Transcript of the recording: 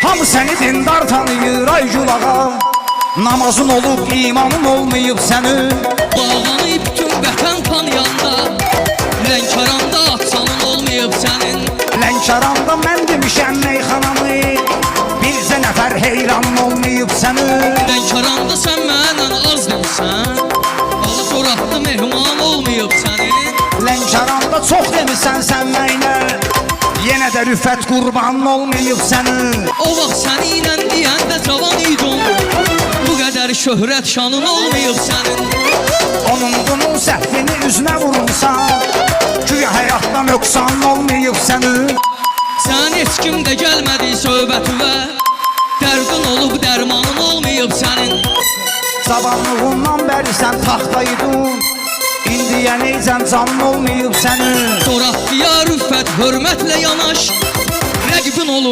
Hamı səni dindar tanıyır ay gülağa. Namazın olub imanın olmayıb sənin. Bağlanıb bütün vətən tanıyanda, Lənkəranda atsanın olmayıb sənin. Lənkəranda mən demişəm meyxanamı, bircə nəfər heyran olmayıb sənin. Lənkəranda sən mənlə az demişsən, alı soratlı mehman olmayıb sənin. Lənkəranda çox demisən sən mənə, yenə də rüfət qurban olmayıb sənin. O vaxt səni ilə deyəndə cavan idin, bu qədər şöhrət şanın olmayıb sənin. Onun bunun səhvini üzünə vurursan, güya həyatdan öqsan olmayıb sənin. Sən heç kim də gəlmədi söhbətivə, dərdin olub dərmanın olmayıb sənin. Cavanlığından bəri sən taxtaydın, indiyə neycən canın olmayıb sənin. Coğrafya rüffət hörmətlə yanaş, rəqibin olub